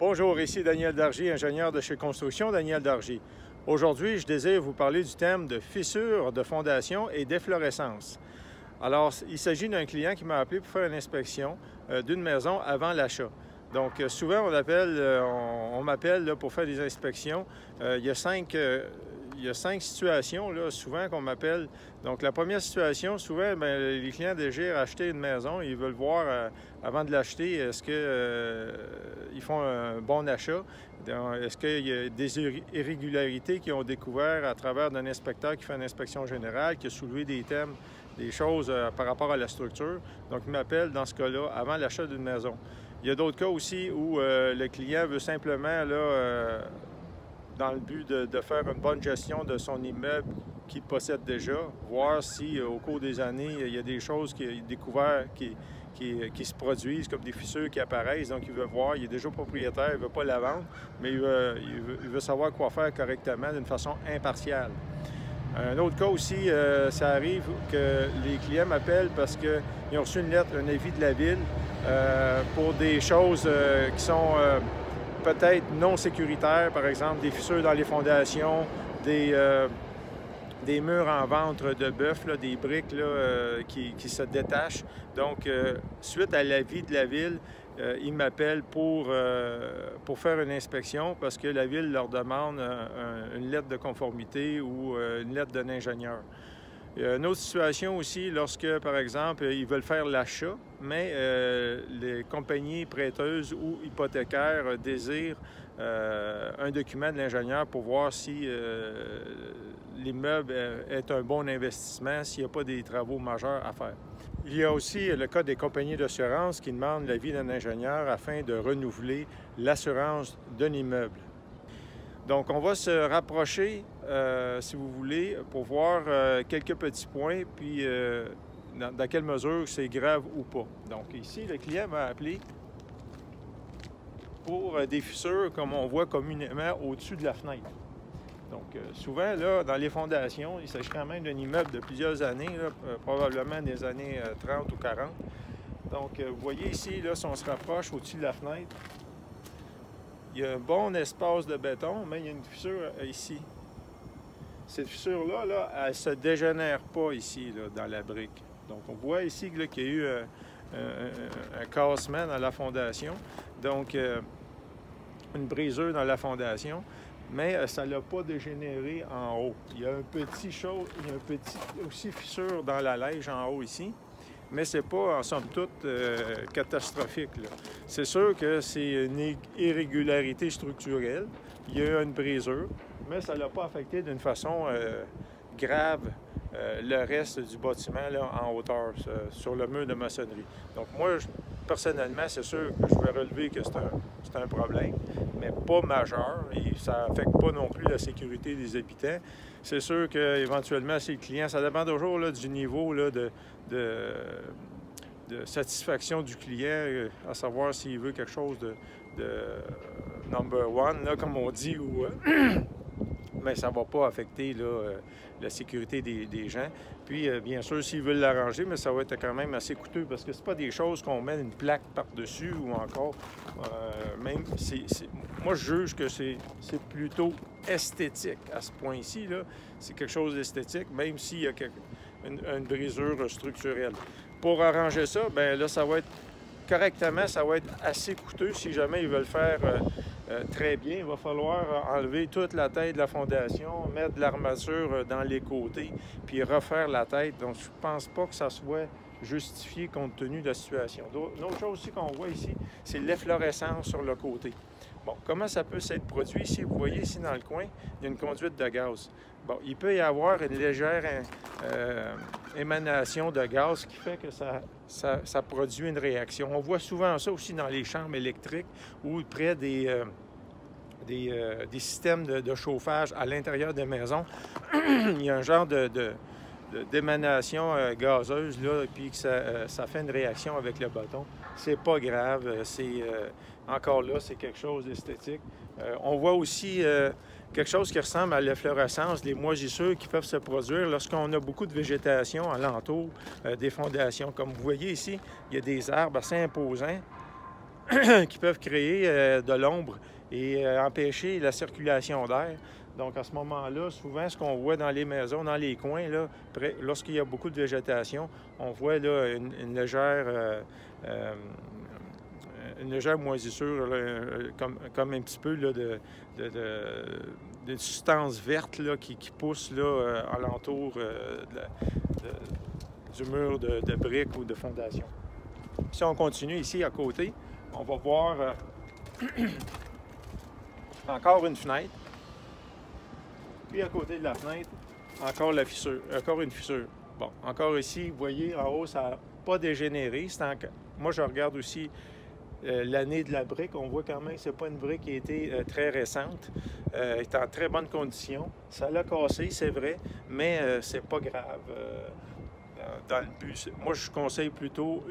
Bonjour, ici Daniel Dargy, ingénieur de chez Construction Daniel Dargy. Aujourd'hui, je désire vous parler du thème de fissures de fondation et d'efflorescence. Alors, il s'agit d'un client qui m'a appelé pour faire une inspection d'une maison avant l'achat. Donc, souvent, on m'appelle pour faire des inspections. Il y a cinq situations, là, souvent, qu'on m'appelle. Donc, la première situation, souvent, les clients désirent acheter une maison. Ils veulent voir, avant de l'acheter, est-ce qu'ils font un bon achat? Est-ce qu'il y a des irrégularités qu'ils ont découvert à travers d'un inspecteur qui fait une inspection générale, qui a soulevé des thèmes, des choses par rapport à la structure? Donc, ils m'appellent dans ce cas-là avant l'achat d'une maison. Il y a d'autres cas aussi où le client veut simplement, là, dans le but de faire une bonne gestion de son immeuble qu'il possède déjà, voir si au cours des années, il y a des choses qu'il a découvertes qui se produisent, comme des fissures qui apparaissent. Donc, il veut voir, il est déjà propriétaire, il ne veut pas la vendre, mais il veut savoir quoi faire correctement d'une façon impartiale. Un autre cas aussi, ça arrive que les clients m'appellent parce qu'ils ont reçu une lettre, un avis de la ville pour des choses qui sont peut-être non sécuritaires, par exemple des fissures dans les fondations, des murs en ventre de bœuf, là, des briques là, qui se détachent. Donc, suite à l'avis de la ville, ils m'appellent pour faire une inspection parce que la ville leur demande une lettre de conformité ou une lettre d'un ingénieur. Il y a une autre situation aussi lorsque, par exemple, ils veulent faire l'achat, mais les compagnies prêteuses ou hypothécaires désirent un document de l'ingénieur pour voir si l'immeuble est un bon investissement, s'il n'y a pas des travaux majeurs à faire. Il y a aussi le cas des compagnies d'assurance qui demandent l'avis d'un ingénieur afin de renouveler l'assurance d'un immeuble. Donc, on va se rapprocher, si vous voulez, pour voir quelques petits points, puis dans quelle mesure c'est grave ou pas. Donc, ici, le client m'a appelé pour des fissures, comme on voit communément au-dessus de la fenêtre. Donc, souvent, là, dans les fondations, il s'agit quand même d'un immeuble de plusieurs années, là, probablement des années 30 ou 40. Donc, vous voyez ici, là, si on se rapproche au-dessus de la fenêtre, il y a un bon espace de béton, mais il y a une fissure ici. Cette fissure-là, là, elle ne se dégénère pas ici, là, dans la brique. Donc, on voit ici qu'il y a eu un cassement dans la fondation, donc une brisure dans la fondation, mais ça ne l'a pas dégénéré en haut. Il y a un petit aussi fissure dans la neige en haut ici. Mais ce n'est pas, en somme toute, catastrophique. C'est sûr que c'est une irrégularité structurelle. Il y a eu une brisure, mais ça ne l'a pas affecté d'une façon grave le reste du bâtiment là, en hauteur, sur le mur de maçonnerie. Donc moi, personnellement, c'est sûr que je vais relever que c'est un problème, mais pas majeur, et ça n'affecte pas non plus la sécurité des habitants. C'est sûr qu'éventuellement, si le client, ça dépend toujours là, du niveau là, de satisfaction du client, à savoir s'il veut quelque chose de number one, là, comme on dit, ou mais ça ne va pas affecter là, la sécurité des gens. Puis, bien sûr, s'ils veulent l'arranger, mais ça va être quand même assez coûteux parce que ce pas des choses qu'on met une plaque par-dessus ou encore, même, moi, je juge que c'est plutôt esthétique à ce point-ci. C'est quelque chose d'esthétique, même s'il y a une brisure structurelle. Pour arranger ça, bien là, ça va être correctement, ça va être assez coûteux si jamais ils veulent faire très bien. Il va falloir enlever toute la tête de la fondation, mettre de l'armature dans les côtés, puis refaire la tête. Donc, je ne pense pas que ça soit justifié compte tenu de la situation. Une autre chose aussi qu'on voit ici, c'est l'efflorescence sur le côté. Bon, comment ça peut s'être produit ici? Vous voyez ici dans le coin, il y a une conduite de gaz. Bon, il peut y avoir une légère émanation de gaz qui fait que ça produit une réaction. On voit souvent ça aussi dans les chambres électriques ou près des systèmes de chauffage à l'intérieur des maisons. Il y a un genre d'émanation gazeuse, là, puis que ça fait une réaction avec le bâton. C'est pas grave, encore là, c'est quelque chose d'esthétique. On voit aussi quelque chose qui ressemble à l'efflorescence, les moisissures qui peuvent se produire lorsqu'on a beaucoup de végétation alentour des fondations. Comme vous voyez ici, il y a des arbres assez imposants qui peuvent créer de l'ombre et empêcher la circulation d'air. Donc, à ce moment-là, souvent, ce qu'on voit dans les maisons, dans les coins, là, lorsqu'il y a beaucoup de végétation, on voit là, une légère moisissure, là, comme un petit peu là, de substance verte là, qui pousse là, alentour du mur de briques ou de fondation. Si on continue ici à côté, on va voir encore une fenêtre. Puis à côté de la fenêtre, encore une fissure. Bon, encore ici, vous voyez, en haut, ça n'a pas dégénéré. Moi, je regarde aussi l'année de la brique. On voit quand même que ce n'est pas une brique qui a été très récente. Elle est en très bonne condition. Ça l'a cassé, c'est vrai, mais c'est pas grave. Dans le but, moi, je conseille plutôt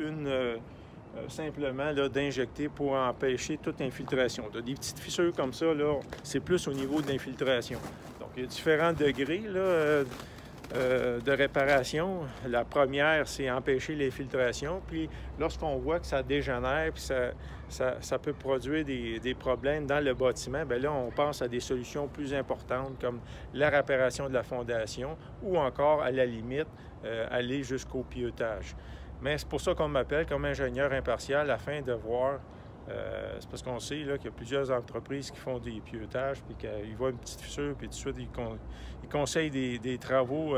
simplement d'injecter pour empêcher toute infiltration. Des petites fissures comme ça, c'est plus au niveau de l'infiltration. Donc, il y a différents degrés là, de réparation. La première, c'est empêcher l'infiltration. Puis, lorsqu'on voit que ça dégénère, puis ça peut produire des problèmes dans le bâtiment, bien là, on pense à des solutions plus importantes comme la réparation de la fondation ou encore, à la limite, aller jusqu'au pieutage. Mais c'est pour ça qu'on m'appelle comme ingénieur impartial afin de voir, c'est parce qu'on sait qu'il y a plusieurs entreprises qui font des pieutages, puis qu'ils voient une petite fissure, puis tout de suite, ils conseillent des travaux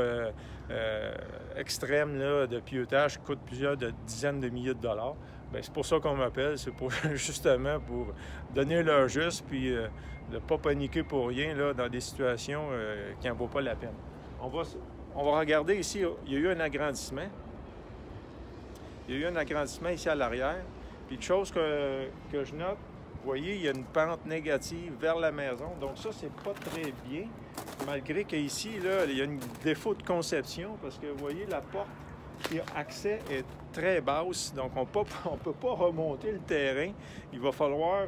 extrêmes là, de pieutage qui coûtent plusieurs dizaines de milliers de dollars. Bien, c'est pour ça qu'on m'appelle, c'est pour justement pour donner leur juste, puis de ne pas paniquer pour rien là, dans des situations qui n'en vaut pas la peine. On va regarder ici, il y a eu un agrandissement. Il y a eu un agrandissement ici à l'arrière. Puis, une chose que je note, vous voyez, il y a une pente négative vers la maison. Donc, ça, c'est pas très bien. Malgré qu'ici, là, il y a un défaut de conception parce que, vous voyez, la porte qui a accès est très basse. Donc, on ne peut pas remonter le terrain. Il va falloir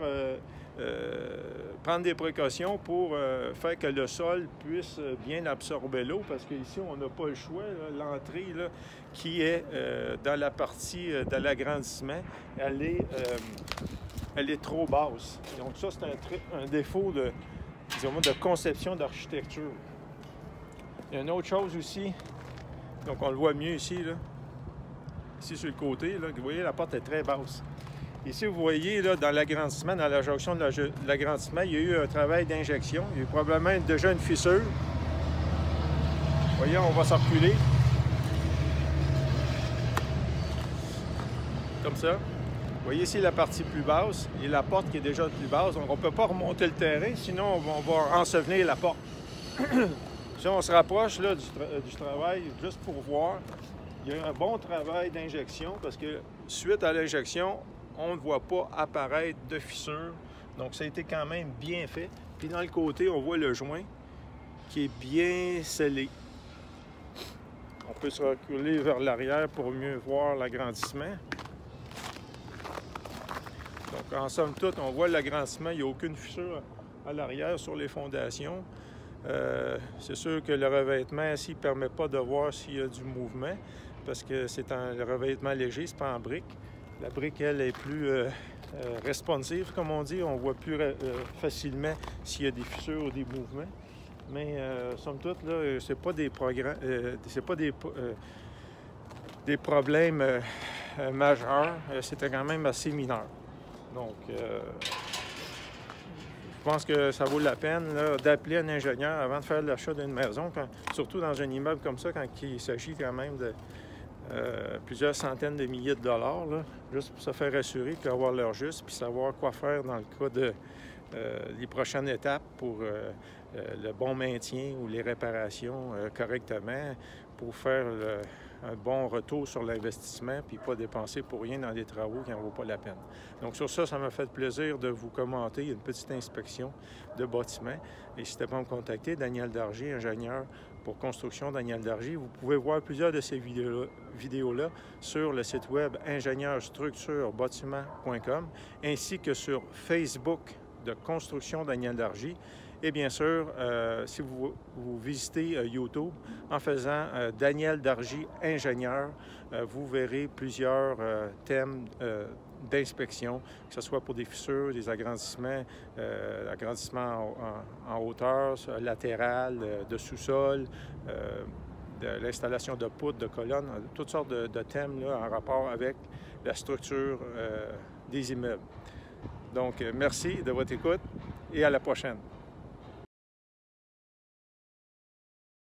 prendre des précautions pour faire que le sol puisse bien absorber l'eau parce qu'ici, on n'a pas le choix. L'entrée qui est dans la partie de l'agrandissement, elle est trop basse. Donc ça, c'est un défaut de conception d'architecture. Il y a une autre chose aussi, donc on le voit mieux ici, là. Ici sur le côté, là, vous voyez, la porte est très basse. Ici, vous voyez, là, dans l'agrandissement, dans la jonction de l'agrandissement, il y a eu un travail d'injection. Il y a eu probablement déjà une fissure. Vous voyez, on va s'enculer. Comme ça. Vous voyez ici la partie plus basse et la porte qui est déjà plus basse. Donc, on ne peut pas remonter le terrain, sinon on va ensevelir la porte. Si on se rapproche là, du travail, juste pour voir, il y a un bon travail d'injection parce que suite à l'injection, on ne voit pas apparaître de fissure. Donc, ça a été quand même bien fait. Puis, dans le côté, on voit le joint qui est bien scellé. On peut se reculer vers l'arrière pour mieux voir l'agrandissement. Donc, en somme toute, on voit l'agrandissement. Il n'y a aucune fissure à l'arrière sur les fondations. C'est sûr que le revêtement ici ne permet pas de voir s'il y a du mouvement parce que c'est un revêtement léger, c'est pas en brique. La brique, elle, est plus responsive, comme on dit. On voit plus facilement s'il y a des fissures ou des mouvements. Mais, somme toute, là, c'est pas des problèmes majeurs. C'était quand même assez mineur. Donc, je pense que ça vaut la peine d'appeler un ingénieur avant de faire l'achat d'une maison, surtout dans un immeuble comme ça, quand il s'agit quand même de plusieurs centaines de milliers de dollars, là, juste pour se faire assurer, puis avoir l'heure juste, puis savoir quoi faire dans le cas de les prochaines étapes pour le bon maintien ou les réparations correctement, pour faire un bon retour sur l'investissement, puis pas dépenser pour rien dans des travaux qui n'en vaut pas la peine. Donc sur ça, ça m'a fait plaisir de vous commenter une petite inspection de bâtiment. N'hésitez pas à me contacter, Daniel Dargy, ingénieur pour construction Daniel Dargy. Vous pouvez voir plusieurs de ces vidéos-là sur le site web ingénieurstructurebâtiment.com ainsi que sur Facebook de Construction Daniel Dargy. Et bien sûr, si vous visitez YouTube en faisant Daniel Dargy ingénieur, vous verrez plusieurs thèmes d'inspection, que ce soit pour des fissures, des agrandissements, en hauteur, latéral, de sous-sol, de l'installation de poutres, de colonnes, toutes sortes de thèmes là, en rapport avec la structure des immeubles. Donc, merci de votre écoute et à la prochaine.